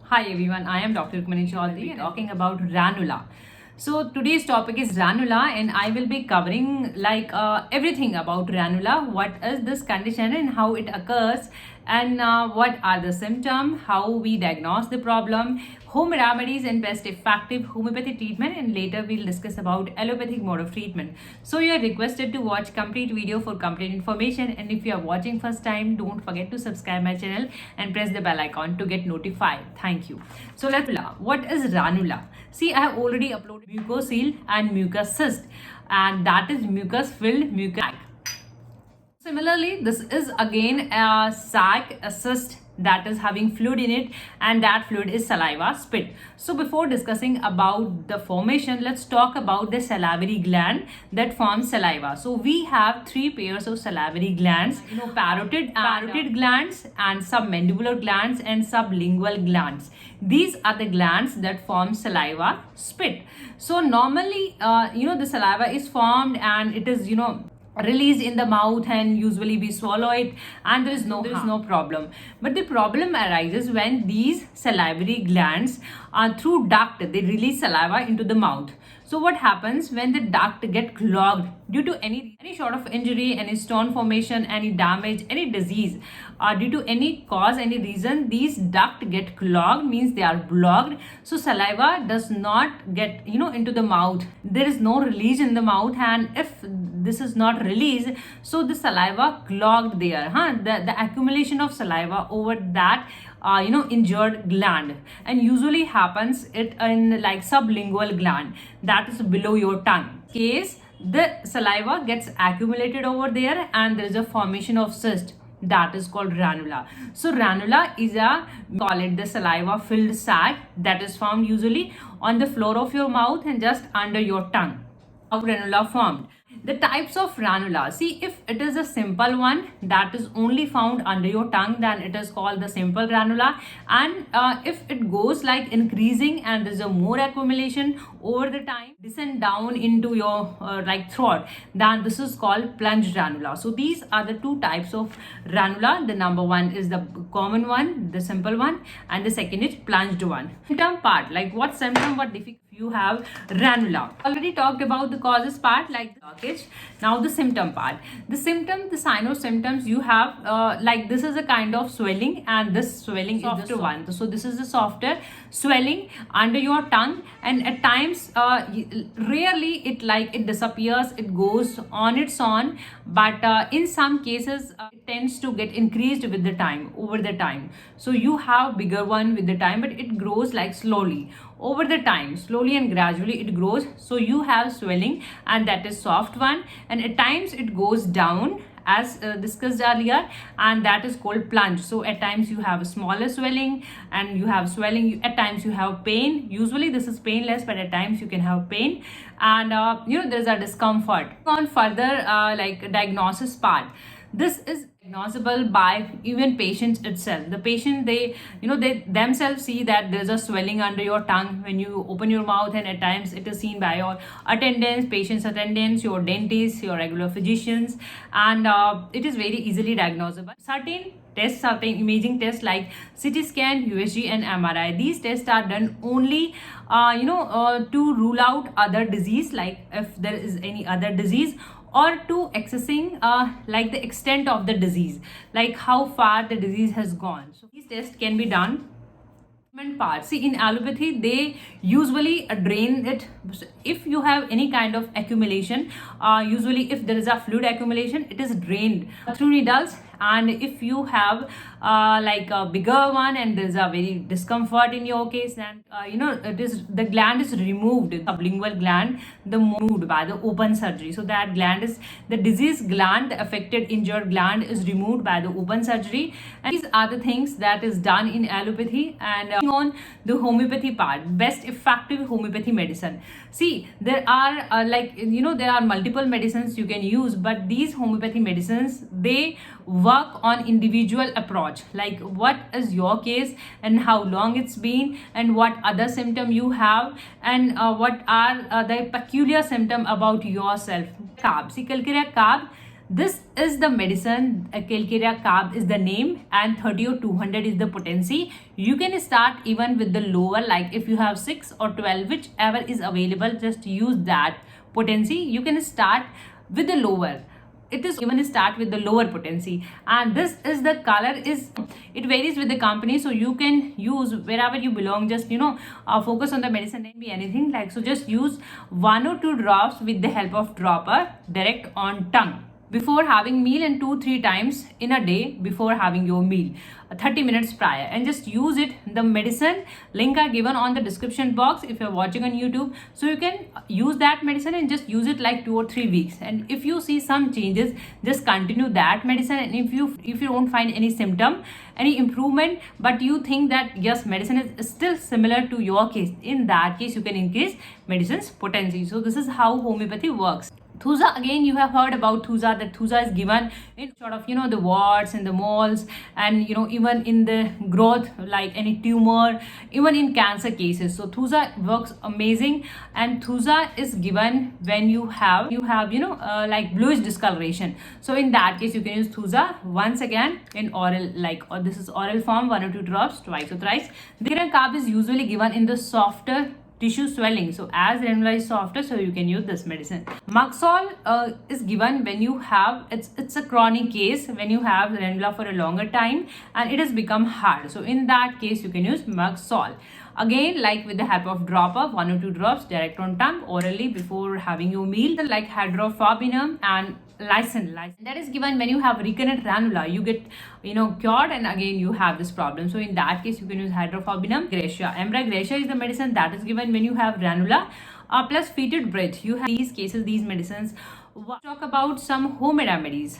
Hi everyone, I am Dr. Rukmini Chaudhary and talking about ranula. So today's topic is ranula and I will be covering everything about ranula, what is this condition and how it occurs and what are the symptoms, how we diagnose the problem, home remedies and best effective homeopathy treatment, and later we'll discuss about allopathic mode of treatment. So you are requested to watch complete video for complete information, and if you are watching first time, don't forget to subscribe my channel and press the bell icon to get notified. Thank you. So what is ranula? See, I have already uploaded mucocele and mucus cyst, and that is mucus filled mucus sac. Similarly, this is again a sac, a cyst that is having fluid in it, and that fluid is saliva spit. So before discussing about the formation, let's talk about the salivary gland that forms saliva. So we have three pairs of salivary glands, parotid glands and submandibular glands and sublingual glands. These are the glands that form saliva spit. So normally, the saliva is formed and it is, released in the mouth, and usually we swallow it and there is no problem. But the problem arises when these salivary glands through duct they release saliva into the mouth. So what happens when the duct get clogged due to any sort of injury, any stone formation, any damage, any disease, due to any cause, any reason, these duct get clogged, means they are blocked. So saliva does not get into the mouth. There is no release in the mouth, and if this is not released, so the saliva clogged there, the accumulation of saliva over that injured gland, and usually happens it in like sublingual gland, that is below your tongue. Case the saliva gets accumulated over there and there is a formation of cyst, that is called ranula. So ranula is call it the saliva filled sac that is formed usually on the floor of your mouth and just under your tongue. How ranula formed? The types of ranula. See, if it is a simple one that is only found under your tongue, then it is called the simple ranula. And if it goes like increasing and there is a more accumulation over the time, descend down into your throat, then this is called plunged ranula. So these are the two types of ranula. The number one is the common one, the simple one, and the second is plunged one. Symptom part, like what symptom, what difficult you have ranula. Already talked about the causes part, like the blockage. Now the symptom part. The sign or symptoms you have, like this is a kind of swelling, and this swelling is the softer one. So this is the softer swelling under your tongue, and at times, rarely it disappears. It goes on its own, but in some cases, it tends to get increased with the time, over the time. So you have bigger one with the time, but it grows like slowly over the time, slowly and gradually it grows. So you have swelling, and that is soft one, and at times it goes down as discussed earlier, and that is called plunge. So at times you have a smaller swelling, and you have swelling, at times you have pain. Usually this is painless, but at times you can have pain, and there's a discomfort. On further diagnosis part, this is diagnosable by even patients itself. The patient, they themselves see that there's a swelling under your tongue when you open your mouth, and at times it is seen by your patient's attendants, your dentists, your regular physicians, and it is very easily diagnosable. Certain tests, certain imaging tests like CT scan, USG and MRI, these tests are done only to rule out other disease, like if there is any other disease, or to accessing the extent of the disease, like how far the disease has gone. So these tests can be done. Part, see, in allopathy they usually drain it. If you have any kind of accumulation, usually if there is a fluid accumulation, it is drained through needles. And if you have a bigger one and there's a very discomfort in your case, and it is the gland is removed, the sublingual gland, the moved by the open surgery. So that gland is the diseased gland, the affected injured gland is removed by the open surgery. And these are the things that is done in allopathy. And on the homeopathy part, best effective homeopathy medicine. See, there are there are multiple medicines you can use, but these homeopathy medicines, they work on individual approach, like what is your case and how long it's been and what other symptom you have, and what are the peculiar symptom about yourself. Carb, see, calcarea carb, This is the medicine, Calcarea Carb is the name, and 30 or 200 is the potency. You can start even with the lower, like if you have 6 or 12, whichever is available, just use that potency. You can start with the lower. It is even start with the lower potency, and this is the color is, it varies with the company, so you can use wherever you belong. Just focus on the medicine, can be anything, like, so just use 1 or 2 drops with the help of dropper direct on tongue before having meal, and 2-3 times in a day before having your meal, 30 minutes prior, and just use it. The medicine link are given on the description box if you're watching on YouTube, so you can use that medicine and just use it like 2 or 3 weeks, and if you see some changes, just continue that medicine. And if you don't find any symptom, any improvement, but you think that yes, medicine is still similar to your case, in that case you can increase medicine's potency. So this is how homeopathy works. Thuja, again, you have heard about Thuja, that Thuja is given in sort of, the warts and the moles, and, even in the growth, like any tumor, even in cancer cases. So Thuja works amazing, and Thuja is given when you have, like bluish discoloration. So in that case, you can use Thuja once again in oral, or this is oral form, 1 or 2 drops, twice or thrice. The carb is usually given in the softer tissue swelling. So as ranula is softer, so you can use this medicine. Maxol is given when you have, it's a chronic case, when you have ranula for a longer time and it has become hard. So in that case, you can use Maxol. Again, like with the help of dropper, 1 or 2 drops direct on tongue orally before having your meal, like hydrophobinum and Lysin. That is given when you have recurrent ranula, you get cured, and again you have this problem. So in that case, you can use hydrophobinum gracia. Ambra gracia is the medicine that is given when you have ranula plus fetid breath. You have these cases, these medicines. Talk about some home remedies.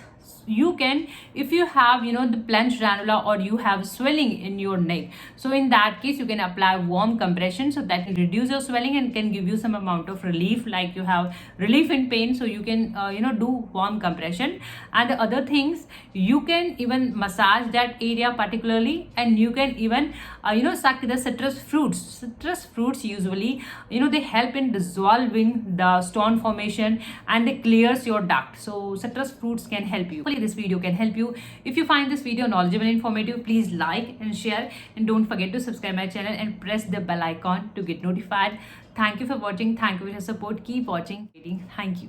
You can, if you have the plunged ranula, or you have swelling in your neck, so in that case you can apply warm compression, so that can reduce your swelling and can give you some amount of relief, like you have relief in pain, so you can do warm compression. And the other things, you can even massage that area particularly, and you can even suck the citrus fruits usually they help in dissolving the stone formation, and they clears your duct. So citrus fruits can help you. Hopefully this video can help you. If you find this video knowledgeable and informative, please like and share, and don't forget to subscribe my channel and press the bell icon to get notified. Thank you for watching. Thank you for your support. Keep watching. Thank you.